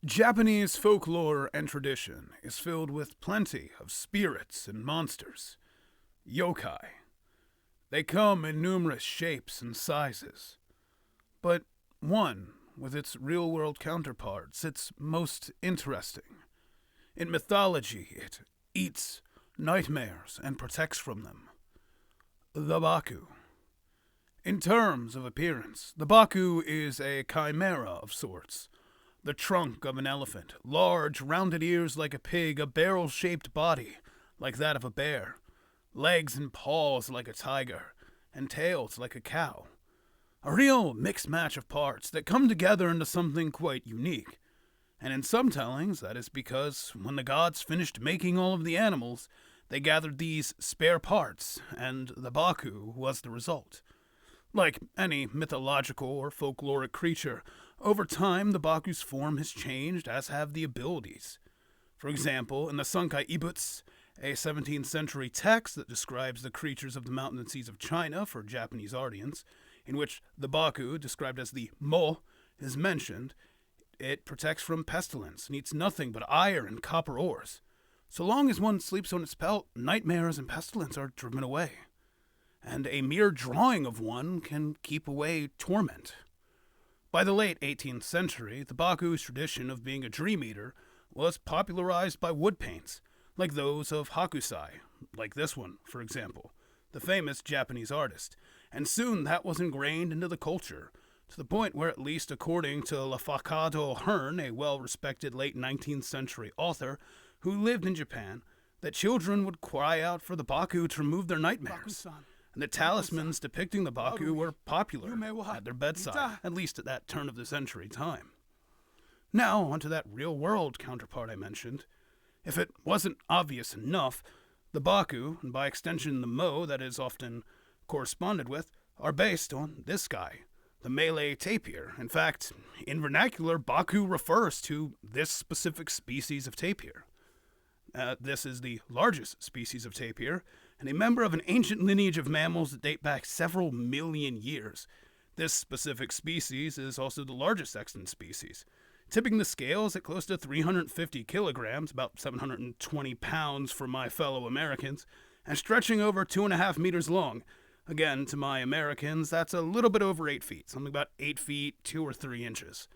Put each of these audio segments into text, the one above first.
Japanese folklore and tradition is filled with plenty of spirits and monsters. Yokai. They come in numerous shapes and sizes. But one, with its real-world counterparts, it's most interesting. In mythology, it eats nightmares and protects from them. The Baku. In terms of appearance, the Baku is a chimera of sorts. The trunk of an elephant, large rounded ears like a pig, a barrel-shaped body like that of a bear, legs and paws like a tiger, and tails like a cow. A real mixed match of parts that come together into something quite unique. And in some tellings, that is because when the gods finished making all of the animals, they gathered these spare parts, and the Baku was the result. Like any mythological or folkloric creature, over time the Baku's form has changed, as have the abilities. For example, in the Sunkai Ibuts, a 17th century text that describes the creatures of the mountain and seas of China for Japanese audience, in which the Baku, described as the Mo, is mentioned, it protects from pestilence and eats nothing but iron and copper ores. So long as one sleeps on its pelt, nightmares and pestilence are driven away. And a mere drawing of one can keep away torment. By the late 18th century, the Baku's tradition of being a dream eater was popularized by wood paints, like those of Hakusai, like this one, for example, the famous Japanese artist, and soon that was ingrained into the culture, to the point where, at least according to Lafcadio Hearn, a well-respected late 19th century author who lived in Japan, that children would cry out for the Baku to remove their nightmares. And the talismans depicting the Baku were popular at their bedside, at least at that turn of the century time. Now, onto that real-world counterpart I mentioned. If it wasn't obvious enough, the Baku, and by extension the Mo that is often corresponded with, are based on this guy, the Malay tapir. In fact, in vernacular, Baku refers to this specific species of tapir. This is the largest species of tapir, and a member of an ancient lineage of mammals that date back several million years. This specific species is also the largest extant species, tipping the scales at close to 350 kilograms, about 720 pounds for my fellow Americans, and stretching over 2.5 meters long. Again, to my Americans, that's a little bit over 8 feet, something about 8 feet, 2 or 3 inches.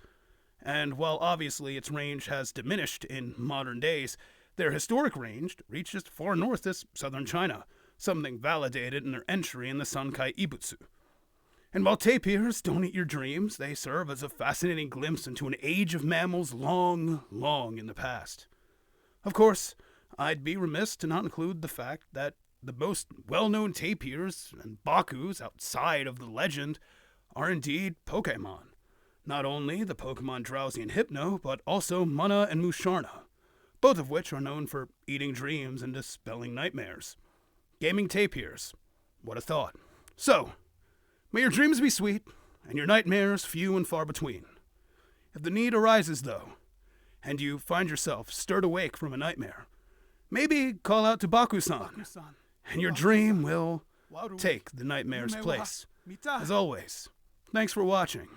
And while obviously its range has diminished in modern days, their historic range reached as far north as southern China, something validated in their entry in the Sunkai Ibutsu. And while tapirs don't eat your dreams, they serve as a fascinating glimpse into an age of mammals long, long in the past. Of course, I'd be remiss to not include the fact that the most well-known tapirs and Bakus outside of the legend are indeed Pokémon. Not only the Pokemon Drowsy and Hypno, but also Mana and Musharna, both of which are known for eating dreams and dispelling nightmares. Gaming tapirs. What a thought. So, may your dreams be sweet, and your nightmares few and far between. If the need arises, though, and you find yourself stirred awake from a nightmare, maybe call out to Baku-san, and your dream will take the nightmare's place. As always, thanks for watching.